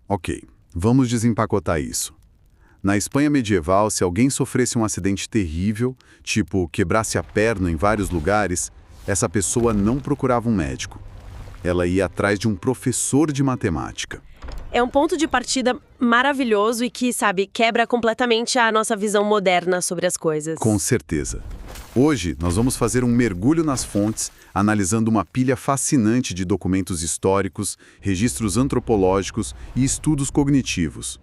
Ok, vamos desempacotar isso. Na Espanha medieval, se alguém sofresse um acidente terrível, tipo quebrasse a perna em vários lugares, essa pessoa não procurava um médico. Ela ia atrás de um professor de matemática. É um ponto de partida maravilhoso e que, sabe, quebra completamente a nossa visão moderna sobre as coisas. Com certeza. Hoje, nós vamos fazer um mergulho nas fontes, analisando uma pilha fascinante de documentos históricos, registros antropológicos e estudos cognitivos.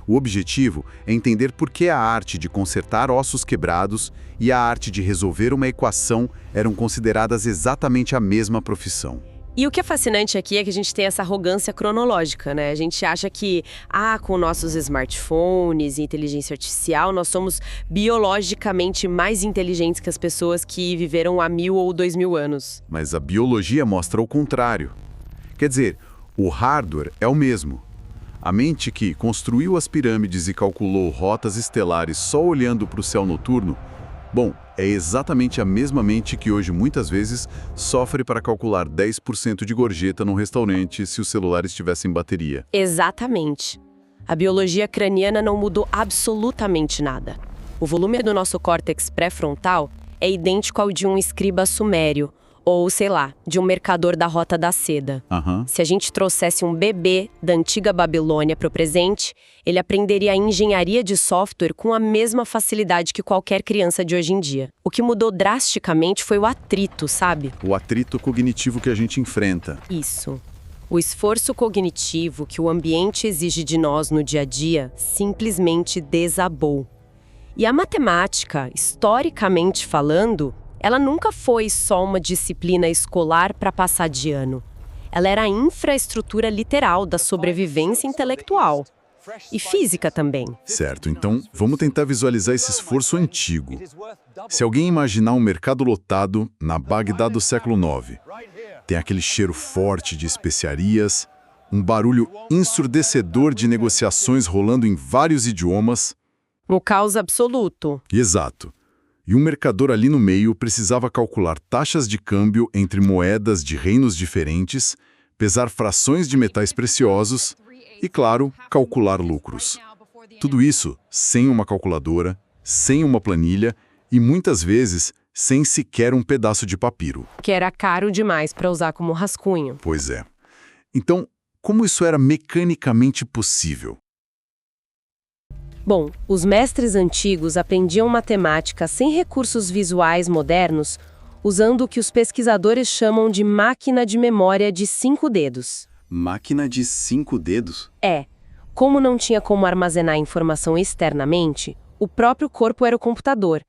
O objetivo é entender por que a arte de consertar ossos quebrados e a arte de resolver uma equação eram consideradas exatamente a mesma profissão. E o que é fascinante aqui é que a gente tem essa arrogância cronológica, né? A gente acha que, com nossos smartphones e inteligência artificial, nós somos biologicamente mais inteligentes que as pessoas que viveram há 1000 ou 2000 anos. Mas a biologia mostra o contrário. Quer dizer, o hardware é o mesmo. A mente que construiu as pirâmides e calculou rotas estelares só olhando para o céu noturno, é exatamente a mesma mente que hoje muitas vezes sofre para calcular 10% de gorjeta num restaurante se o celular estivesse em bateria. Exatamente. A biologia craniana não mudou absolutamente nada. O volume do nosso córtex pré-frontal é idêntico ao de um escriba sumério, ou, sei lá, de um mercador da Rota da Seda. Se a gente trouxesse um bebê da antiga Babilônia para o presente, ele aprenderia a engenharia de software com a mesma facilidade que qualquer criança de hoje em dia. O que mudou drasticamente foi o atrito, sabe? O atrito cognitivo que a gente enfrenta. Isso. O esforço cognitivo que o ambiente exige de nós no dia a dia simplesmente desabou. E a matemática, historicamente falando, ela nunca foi só uma disciplina escolar para passar de ano. Ela era a infraestrutura literal da sobrevivência intelectual. E física também. Certo, então vamos tentar visualizar esse esforço antigo. Se alguém imaginar um mercado lotado na Bagdá do século IX, tem aquele cheiro forte de especiarias, um barulho ensurdecedor de negociações rolando em vários idiomas. Um caos absoluto. Exato. E um mercador ali no meio precisava calcular taxas de câmbio entre moedas de reinos diferentes, pesar frações de metais preciosos e, claro, calcular lucros. Tudo isso sem uma calculadora, sem uma planilha e, muitas vezes, sem sequer um pedaço de papiro. Que era caro demais para usar como rascunho. Pois é. Então, como isso era mecanicamente possível? Bom, os mestres antigos aprendiam matemática sem recursos visuais modernos, usando o que os pesquisadores chamam de máquina de memória de 5 dedos. Máquina de 5 dedos? Como não tinha como armazenar informação externamente, o próprio corpo era o computador.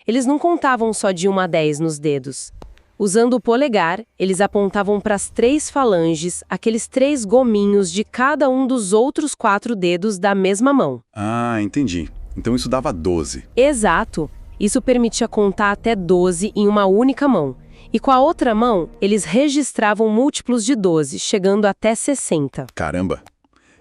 Eles não contavam só de 1 a 10 nos dedos. Usando o polegar, eles apontavam para as 3 falanges, aqueles 3 gominhos de cada um dos outros 4 dedos da mesma mão. Ah, entendi. Então isso dava 12. Exato. Isso permitia contar até 12 em uma única mão. E com a outra mão, eles registravam múltiplos de 12, chegando até 60. Caramba!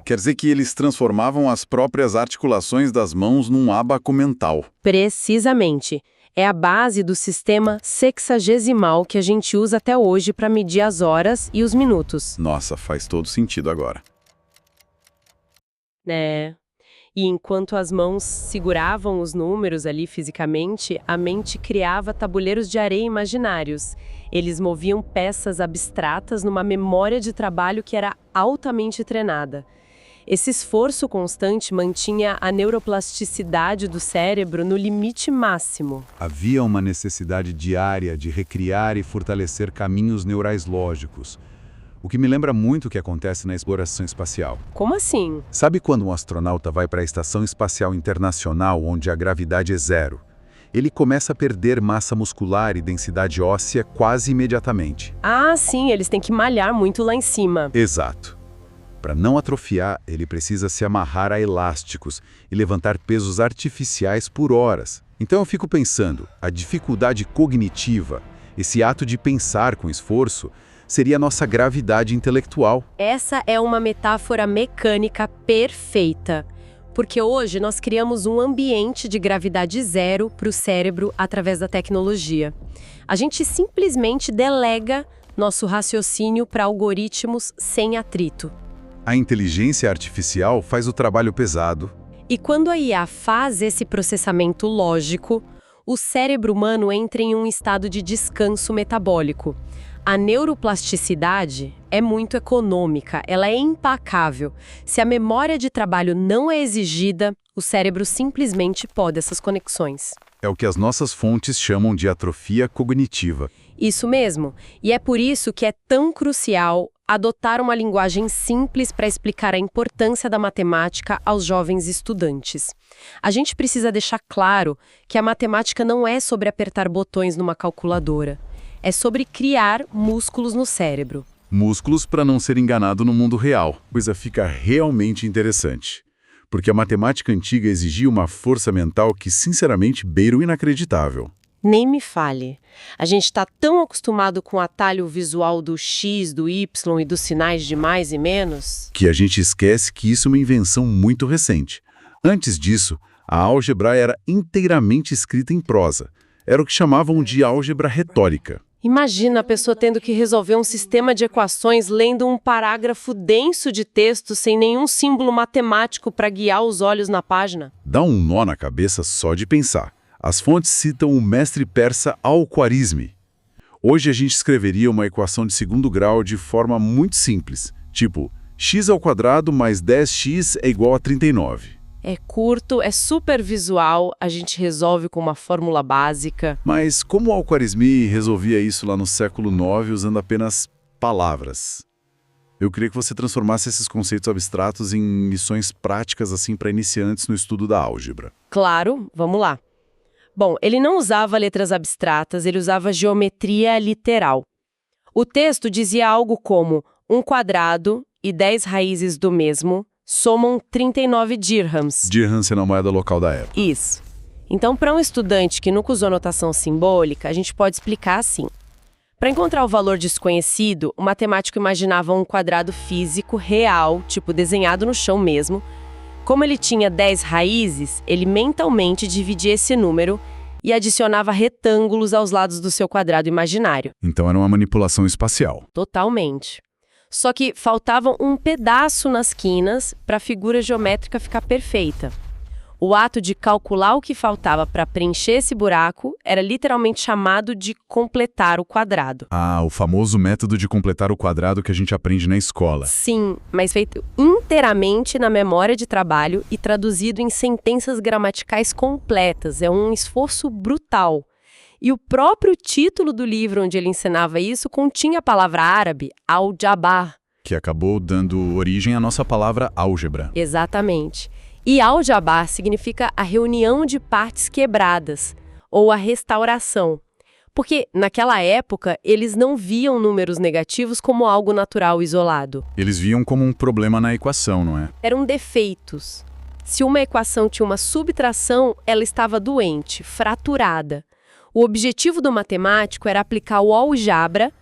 Quer dizer que eles transformavam as próprias articulações das mãos num ábaco mental. Precisamente. É a base do sistema sexagesimal que a gente usa até hoje para medir as horas e os minutos. Nossa, faz todo sentido agora. E enquanto as mãos seguravam os números ali fisicamente, a mente criava tabuleiros de areia imaginários. Eles moviam peças abstratas numa memória de trabalho que era altamente treinada. Esse esforço constante mantinha a neuroplasticidade do cérebro no limite máximo. Havia uma necessidade diária de recriar e fortalecer caminhos neurais lógicos, o que me lembra muito o que acontece na exploração espacial. Como assim? Sabe quando um astronauta vai para a Estação Espacial Internacional, onde a gravidade é zero? Ele começa a perder massa muscular e densidade óssea quase imediatamente. Ah, sim, eles têm que malhar muito lá em cima. Exato. Para não atrofiar, ele precisa se amarrar a elásticos e levantar pesos artificiais por horas. Então eu fico pensando, a dificuldade cognitiva, esse ato de pensar com esforço, seria a nossa gravidade intelectual. Essa é uma metáfora mecânica perfeita. Porque hoje nós criamos um ambiente de gravidade zero para o cérebro através da tecnologia. A gente simplesmente delega nosso raciocínio para algoritmos sem atrito. A inteligência artificial faz o trabalho pesado. E quando a IA faz esse processamento lógico, o cérebro humano entra em um estado de descanso metabólico. A neuroplasticidade é muito econômica, ela é impacável. Se a memória de trabalho não é exigida, o cérebro simplesmente poda essas conexões. É o que as nossas fontes chamam de atrofia cognitiva. Isso mesmo. E é por isso que é tão crucial adotar uma linguagem simples para explicar a importância da matemática aos jovens estudantes. A gente precisa deixar claro que a matemática não é sobre apertar botões numa calculadora. É sobre criar músculos no cérebro. Músculos para não ser enganado no mundo real. A coisa fica realmente interessante. Porque a matemática antiga exigia uma força mental que, sinceramente, beira o inacreditável. Nem me fale. A gente está tão acostumado com o atalho visual do X, do Y e dos sinais de mais e menos. Que a gente esquece que isso é uma invenção muito recente. Antes disso, a álgebra era inteiramente escrita em prosa. Era o que chamavam de álgebra retórica. Imagina a pessoa tendo que resolver um sistema de equações lendo um parágrafo denso de texto sem nenhum símbolo matemático para guiar os olhos na página. Dá um nó na cabeça só de pensar. As fontes citam o mestre persa Al-Khwarizmi. Hoje a gente escreveria uma equação de segundo grau de forma muito simples, tipo x² mais 10x é igual a 39. É curto, é super visual, a gente resolve com uma fórmula básica. Mas como Al-Khwarizmi resolvia isso lá no século IX usando apenas palavras? Eu queria que você transformasse esses conceitos abstratos em lições práticas assim para iniciantes no estudo da álgebra. Claro, vamos lá. Bom, ele não usava letras abstratas, ele usava geometria literal. O texto dizia algo como 1² e 10 raízes do mesmo somam 39 dirhams. Dirham sendo a moeda local da época. Isso. Então, para um estudante que nunca usou notação simbólica, a gente pode explicar assim. Para encontrar o valor desconhecido, o matemático imaginava um quadrado físico real, tipo desenhado no chão mesmo. Como ele tinha 10 raízes, ele mentalmente dividia esse número e adicionava retângulos aos lados do seu quadrado imaginário. Então era uma manipulação espacial. Totalmente. Só que faltava um pedaço nas quinas para a figura geométrica ficar perfeita. O ato de calcular o que faltava para preencher esse buraco era literalmente chamado de completar o quadrado. Ah, o famoso método de completar o quadrado que a gente aprende na escola. Sim, mas feito inteiramente na memória de trabalho e traduzido em sentenças gramaticais completas. É um esforço brutal. E o próprio título do livro onde ele ensinava isso continha a palavra árabe, al-jabar. Que acabou dando origem à nossa palavra álgebra. Exatamente. E al-jabar significa a reunião de partes quebradas, ou a restauração. Porque, naquela época, eles não viam números negativos como algo natural isolado. Eles viam como um problema na equação, não é? Eram defeitos. Se uma equação tinha uma subtração, ela estava doente, fraturada. O objetivo do matemático era aplicar o álgebra,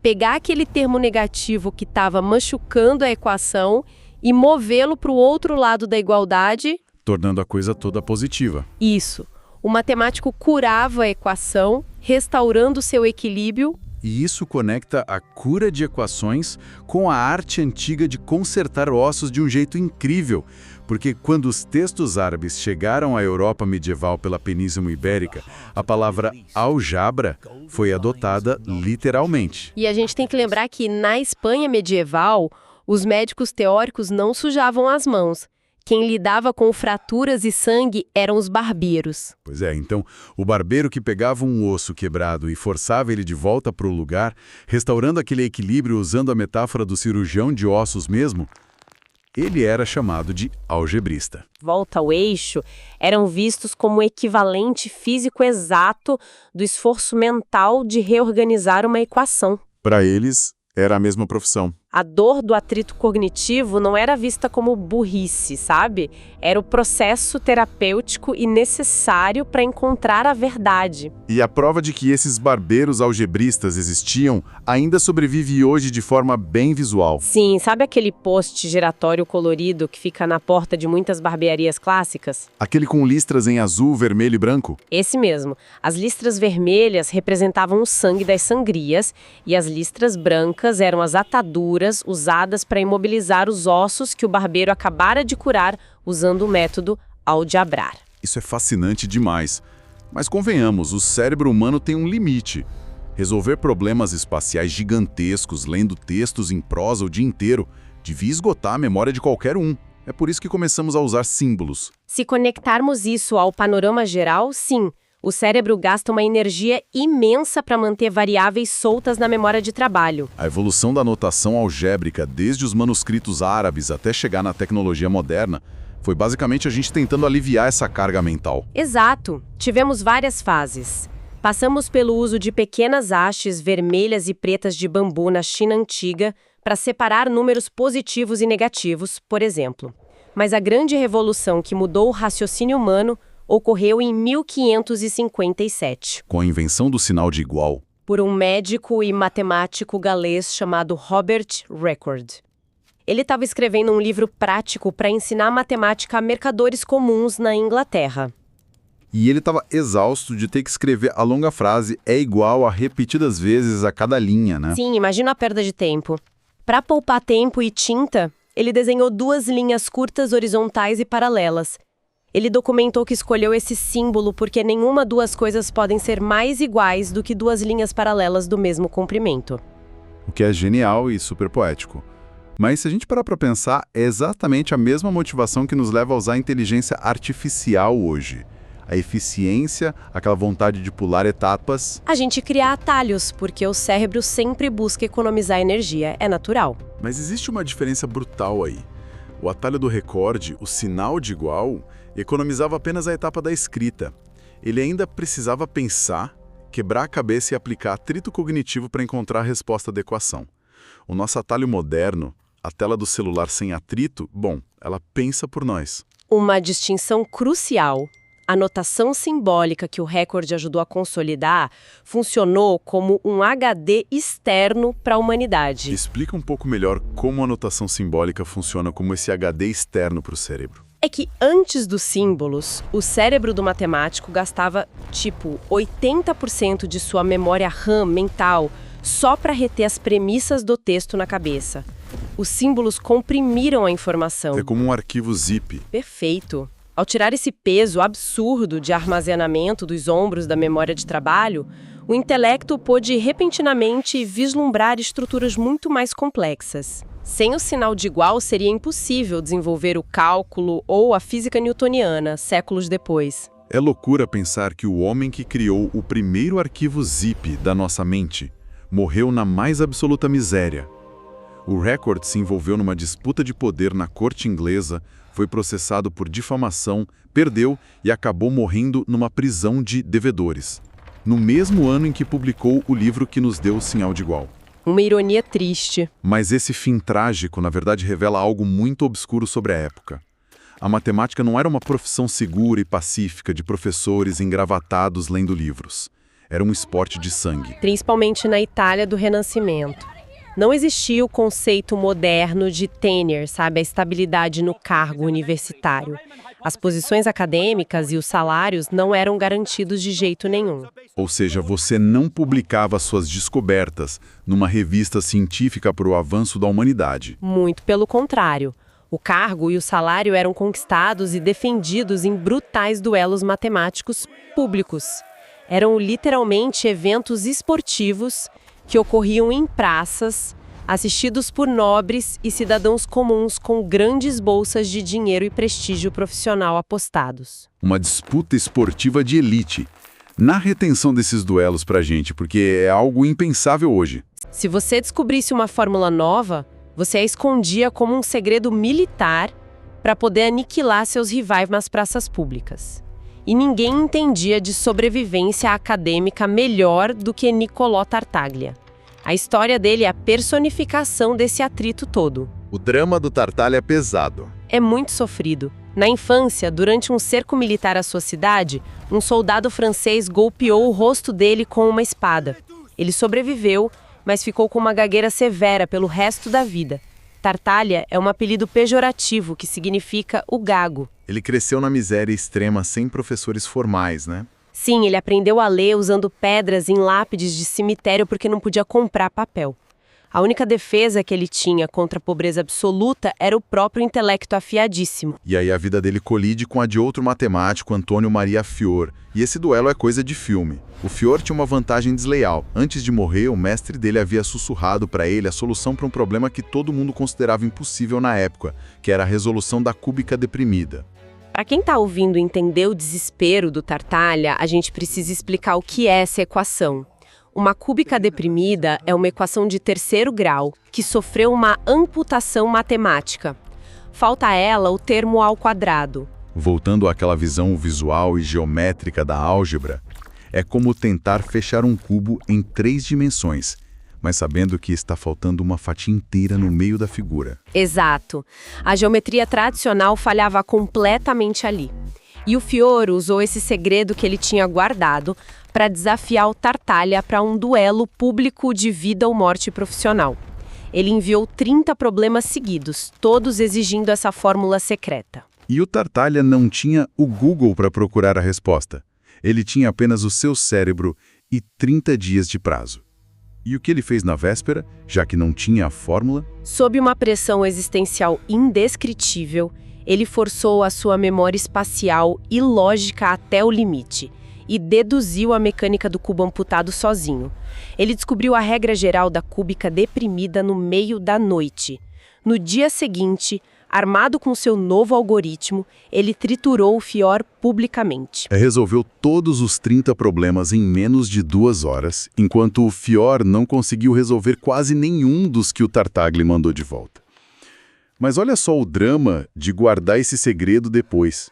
pegar aquele termo negativo que estava machucando a equação e movê-lo para o outro lado da igualdade. Tornando a coisa toda positiva. Isso. O matemático curava a equação, restaurando seu equilíbrio. E isso conecta a cura de equações com a arte antiga de consertar ossos de um jeito incrível. Porque quando os textos árabes chegaram à Europa medieval pela Península Ibérica, a palavra aljabra foi adotada literalmente. E a gente tem que lembrar que na Espanha medieval, os médicos teóricos não sujavam as mãos. Quem lidava com fraturas e sangue eram os barbeiros. Pois é, então, o barbeiro que pegava um osso quebrado e forçava ele de volta para o lugar, restaurando aquele equilíbrio usando a metáfora do cirurgião de ossos mesmo, ele era chamado de algebrista. Volta ao eixo eram vistos como o equivalente físico exato do esforço mental de reorganizar uma equação. Para eles, era a mesma profissão. A dor do atrito cognitivo não era vista como burrice, sabe? Era o processo terapêutico e necessário para encontrar a verdade. E a prova de que esses barbeiros algebristas existiam ainda sobrevive hoje de forma bem visual. Sim, sabe aquele poste giratório colorido que fica na porta de muitas barbearias clássicas? Aquele com listras em azul, vermelho e branco? Esse mesmo. As listras vermelhas representavam o sangue das sangrias e as listras brancas eram as ataduras estruturas usadas para imobilizar os ossos que o barbeiro acabara de curar usando o método Aldiabrar. Isso é fascinante demais. Mas convenhamos, o cérebro humano tem um limite. Resolver problemas espaciais gigantescos lendo textos em prosa o dia inteiro devia esgotar a memória de qualquer um. É por isso que começamos a usar símbolos. Se conectarmos isso ao panorama geral, sim, o cérebro gasta uma energia imensa para manter variáveis soltas na memória de trabalho. A evolução da notação algébrica, desde os manuscritos árabes até chegar na tecnologia moderna, foi basicamente a gente tentando aliviar essa carga mental. Exato. Tivemos várias fases. Passamos pelo uso de pequenas hastes vermelhas e pretas de bambu na China antiga para separar números positivos e negativos, por exemplo. Mas a grande revolução que mudou o raciocínio humano ocorreu em 1557. Com a invenção do sinal de igual. Por um médico e matemático galês chamado Robert Record. Ele estava escrevendo um livro prático para ensinar matemática a mercadores comuns na Inglaterra. E ele estava exausto de ter que escrever a longa frase é igual a repetidas vezes a cada linha, né? Sim, imagina a perda de tempo. Para poupar tempo e tinta, ele desenhou 2 linhas curtas horizontais e paralelas. Ele documentou que escolheu esse símbolo porque nenhuma 2 coisas podem ser mais iguais do que 2 linhas paralelas do mesmo comprimento. O que é genial e super poético. Mas se a gente parar para pensar, é exatamente a mesma motivação que nos leva a usar a inteligência artificial hoje. A eficiência, aquela vontade de pular etapas. A gente cria atalhos, porque o cérebro sempre busca economizar energia, é natural. Mas existe uma diferença brutal aí. O atalho do recorde, o sinal de igual, economizava apenas a etapa da escrita. Ele ainda precisava pensar, quebrar a cabeça e aplicar atrito cognitivo para encontrar a resposta da equação. O nosso atalho moderno, a tela do celular sem atrito, bom, ela pensa por nós. Uma distinção crucial. A notação simbólica que o Record ajudou a consolidar funcionou como um HD externo para a humanidade. Explica um pouco melhor como a notação simbólica funciona como esse HD externo para o cérebro. É que antes dos símbolos, o cérebro do matemático gastava, 80% de sua memória RAM mental só para reter as premissas do texto na cabeça. Os símbolos comprimiram a informação. É como um arquivo zip. Perfeito. Ao tirar esse peso absurdo de armazenamento dos ombros da memória de trabalho, o intelecto pôde repentinamente vislumbrar estruturas muito mais complexas. Sem o sinal de igual, seria impossível desenvolver o cálculo ou a física newtoniana, séculos depois. É loucura pensar que o homem que criou o primeiro arquivo zip da nossa mente morreu na mais absoluta miséria. O Record se envolveu numa disputa de poder na corte inglesa, foi processado por difamação, perdeu e acabou morrendo numa prisão de devedores, no mesmo ano em que publicou o livro que nos deu o sinal de igual. Uma ironia triste. Mas esse fim trágico, na verdade, revela algo muito obscuro sobre a época. A matemática não era uma profissão segura e pacífica de professores engravatados lendo livros. Era um esporte de sangue. Principalmente na Itália do Renascimento. Não existia o conceito moderno de tenure, a estabilidade no cargo universitário. As posições acadêmicas e os salários não eram garantidos de jeito nenhum. Ou seja, você não publicava suas descobertas numa revista científica para o avanço da humanidade. Muito pelo contrário. O cargo e o salário eram conquistados e defendidos em brutais duelos matemáticos públicos. Eram literalmente eventos esportivos que ocorriam em praças, assistidos por nobres e cidadãos comuns com grandes bolsas de dinheiro e prestígio profissional apostados. Uma disputa esportiva de elite. Na retenção desses duelos pra gente, porque é algo impensável hoje. Se você descobrisse uma fórmula nova, você a escondia como um segredo militar para poder aniquilar seus rivais nas praças públicas. E ninguém entendia de sobrevivência acadêmica melhor do que Niccolò Tartaglia. A história dele é a personificação desse atrito todo. O drama do Tartaglia é pesado. É muito sofrido. Na infância, durante um cerco militar à sua cidade, um soldado francês golpeou o rosto dele com uma espada. Ele sobreviveu, mas ficou com uma gagueira severa pelo resto da vida. Tartaglia é um apelido pejorativo que significa o gago. Ele cresceu na miséria extrema sem professores formais, né? Sim, ele aprendeu a ler usando pedras em lápides de cemitério porque não podia comprar papel. A única defesa que ele tinha contra a pobreza absoluta era o próprio intelecto afiadíssimo. E aí a vida dele colide com a de outro matemático, Antônio Maria Fior. E esse duelo é coisa de filme. O Fior tinha uma vantagem desleal. Antes de morrer, o mestre dele havia sussurrado para ele a solução para um problema que todo mundo considerava impossível na época, que era a resolução da cúbica deprimida. Para quem está ouvindo entender o desespero do Tartaglia, a gente precisa explicar o que é essa equação. Uma cúbica deprimida é uma equação de terceiro grau que sofreu uma amputação matemática. Falta a ela o termo ao quadrado. Voltando àquela visão visual e geométrica da álgebra, é como tentar fechar um cubo em 3 dimensões, mas sabendo que está faltando uma fatia inteira no meio da figura. Exato. A geometria tradicional falhava completamente ali. E o Fior usou esse segredo que ele tinha guardado para desafiar o Tartaglia para um duelo público de vida ou morte profissional. Ele enviou 30 problemas seguidos, todos exigindo essa fórmula secreta. E o Tartaglia não tinha o Google para procurar a resposta. Ele tinha apenas o seu cérebro e 30 dias de prazo. E o que ele fez na véspera, já que não tinha a fórmula? Sob uma pressão existencial indescritível, ele forçou a sua memória espacial e lógica até o limite e deduziu a mecânica do cubo amputado sozinho. Ele descobriu a regra geral da cúbica deprimida no meio da noite. No dia seguinte, armado com seu novo algoritmo, ele triturou o Fior publicamente. Resolveu todos os 30 problemas em menos de 2 horas, enquanto o Fior não conseguiu resolver quase nenhum dos que o Tartaglia mandou de volta. Mas olha só o drama de guardar esse segredo depois.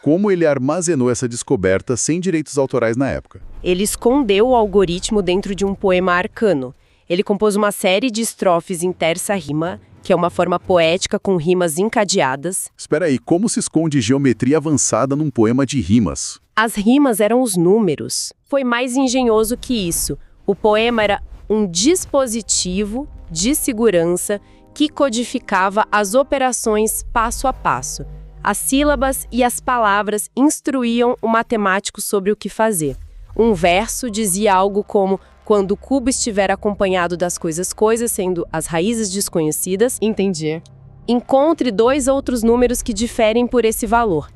Como ele armazenou essa descoberta sem direitos autorais na época? Ele escondeu o algoritmo dentro de um poema arcano. Ele compôs uma série de estrofes em terça rima, que é uma forma poética com rimas encadeadas. Espera aí, como se esconde geometria avançada num poema de rimas? As rimas eram os números. Foi mais engenhoso que isso. O poema era um dispositivo de segurança que codificava as operações passo a passo. As sílabas e as palavras instruíam o matemático sobre o que fazer. Um verso dizia algo como: quando o cubo estiver acompanhado das coisas, sendo as raízes desconhecidas, Entendi. encontre 2 outros números que diferem por esse valor.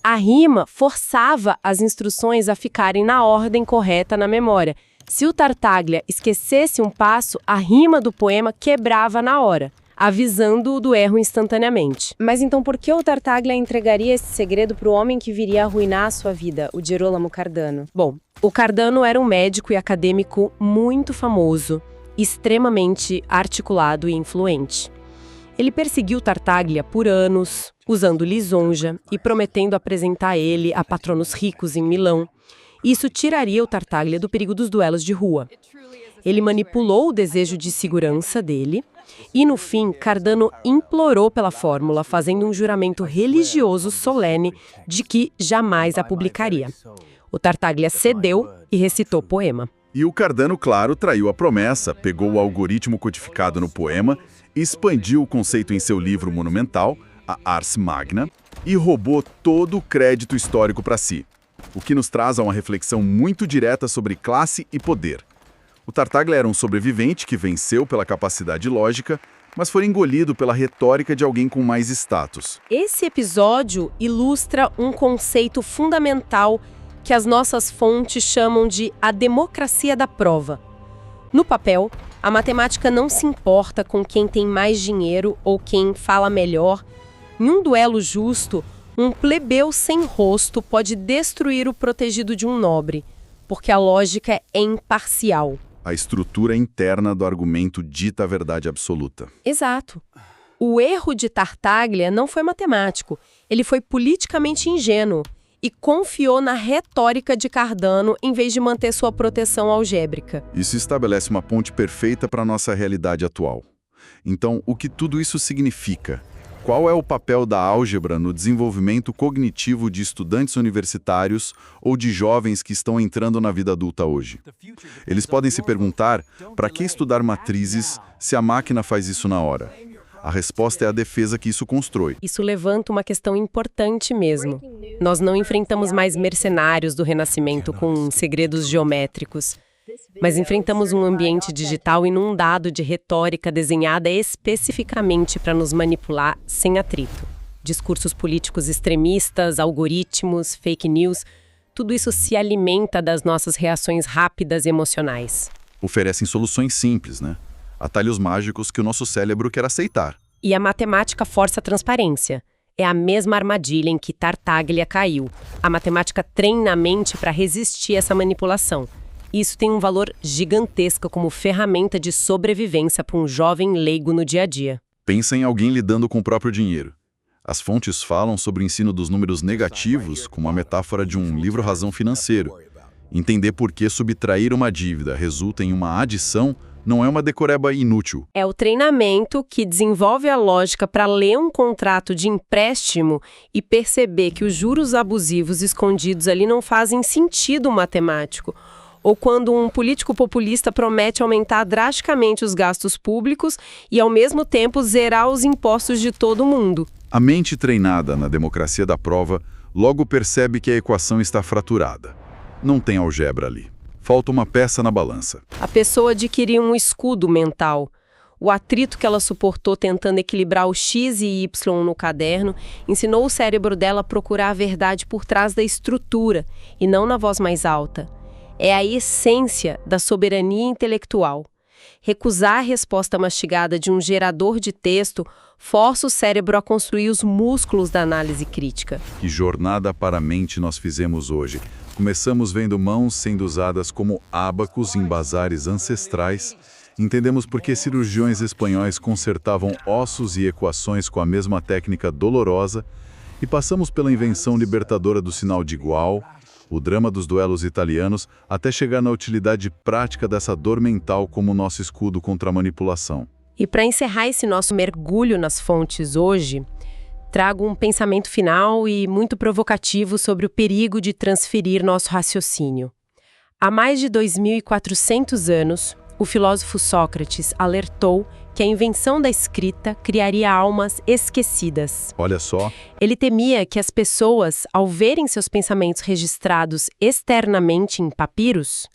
A rima forçava as instruções a ficarem na ordem correta na memória. Se o Tartaglia esquecesse um passo, a rima do poema quebrava na hora, avisando-o do erro instantaneamente. Mas então por que o Tartaglia entregaria esse segredo para o homem que viria a arruinar a sua vida, o Gerolamo Cardano? Bom, o Cardano era um médico e acadêmico muito famoso, extremamente articulado e influente. Ele perseguiu Tartaglia por anos, usando lisonja e prometendo apresentar ele a patronos ricos em Milão. Isso tiraria o Tartaglia do perigo dos duelos de rua. Ele manipulou o desejo de segurança dele e, no fim, Cardano implorou pela fórmula, fazendo um juramento religioso solene de que jamais a publicaria. O Tartaglia cedeu e recitou o poema. E o Cardano, claro, traiu a promessa, pegou o algoritmo codificado no poema, expandiu o conceito em seu livro monumental, a Ars Magna, e roubou todo o crédito histórico para si. O que nos traz a uma reflexão muito direta sobre classe e poder. O Tartaglia era um sobrevivente que venceu pela capacidade lógica, mas foi engolido pela retórica de alguém com mais status. Esse episódio ilustra um conceito fundamental que as nossas fontes chamam de a democracia da prova. No papel, a matemática não se importa com quem tem mais dinheiro ou quem fala melhor. Em um duelo justo, um plebeu sem rosto pode destruir o protegido de um nobre, porque a lógica é imparcial. A estrutura interna do argumento dita a verdade absoluta. Exato. O erro de Tartaglia não foi matemático, ele foi politicamente ingênuo e confiou na retórica de Cardano em vez de manter sua proteção algébrica. Isso estabelece uma ponte perfeita para a nossa realidade atual. Então, o que tudo isso significa? Qual é o papel da álgebra no desenvolvimento cognitivo de estudantes universitários ou de jovens que estão entrando na vida adulta hoje? Eles podem se perguntar, para que estudar matrizes se a máquina faz isso na hora? A resposta é a defesa que isso constrói. Isso levanta uma questão importante mesmo. Nós não enfrentamos mais mercenários do Renascimento com segredos geométricos. mas enfrentamos um ambiente digital inundado de retórica desenhada especificamente para nos manipular sem atrito. Discursos políticos extremistas, algoritmos, fake news, tudo isso se alimenta das nossas reações rápidas e emocionais. Oferecem soluções simples, né? Atalhos mágicos que o nosso cérebro quer aceitar. E a matemática força a transparência. É a mesma armadilha em que Tartaglia caiu. A matemática treina a mente para resistir a essa manipulação. Isso tem um valor gigantesco como ferramenta de sobrevivência para um jovem leigo no dia a dia. Pensa em alguém lidando com o próprio dinheiro. As fontes falam sobre o ensino dos números negativos como uma metáfora de um livro-razão financeiro. Entender por que subtrair uma dívida resulta em uma adição não é uma decoreba inútil. É o treinamento que desenvolve a lógica para ler um contrato de empréstimo e perceber que os juros abusivos escondidos ali não fazem sentido matemático. Ou quando um político populista promete aumentar drasticamente os gastos públicos e, ao mesmo tempo, zerar os impostos de todo mundo. A mente treinada na democracia da prova logo percebe que a equação está fraturada. Não tem algebra ali. Falta uma peça na balança. A pessoa adquiriu um escudo mental. O atrito que ela suportou tentando equilibrar o X e Y no caderno ensinou o cérebro dela a procurar a verdade por trás da estrutura e não na voz mais alta. É a essência da soberania intelectual. Recusar a resposta mastigada de um gerador de texto força o cérebro a construir os músculos da análise crítica. Que jornada para a mente nós fizemos hoje? Começamos vendo mãos sendo usadas como ábacos em bazares ancestrais. Entendemos por que cirurgiões espanhóis consertavam ossos e equações com a mesma técnica dolorosa. E passamos pela invenção libertadora do sinal de igual, o drama dos duelos italianos, até chegar na utilidade prática dessa dor mental como nosso escudo contra a manipulação. E para encerrar esse nosso mergulho nas fontes hoje, trago um pensamento final e muito provocativo sobre o perigo de transferir nosso raciocínio. Há mais de 2.400 anos, o filósofo Sócrates alertou que a invenção da escrita criaria almas esquecidas. Olha só. Ele temia que as pessoas, ao verem seus pensamentos registrados externamente em papiros,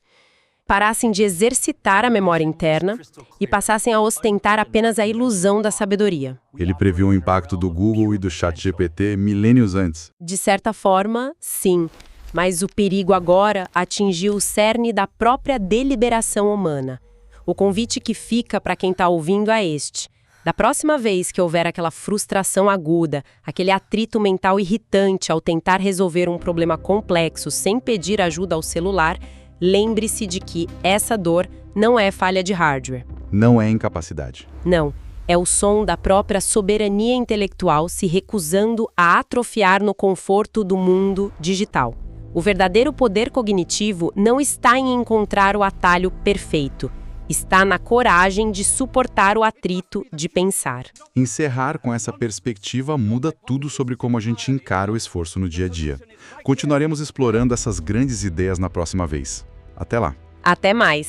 parassem de exercitar a memória interna e passassem a ostentar apenas a ilusão da sabedoria. Ele previu o impacto do Google e do ChatGPT milênios antes. De certa forma, sim, mas o perigo agora atingiu o cerne da própria deliberação humana. O convite que fica para quem está ouvindo é este. Da próxima vez que houver aquela frustração aguda, aquele atrito mental irritante ao tentar resolver um problema complexo sem pedir ajuda ao celular, lembre-se de que essa dor não é falha de hardware. Não é incapacidade. Não, é o som da própria soberania intelectual se recusando a atrofiar no conforto do mundo digital. O verdadeiro poder cognitivo não está em encontrar o atalho perfeito. Está na coragem de suportar o atrito de pensar. Encerrar com essa perspectiva muda tudo sobre como a gente encara o esforço no dia a dia. Continuaremos explorando essas grandes ideias na próxima vez. Até lá! Até mais!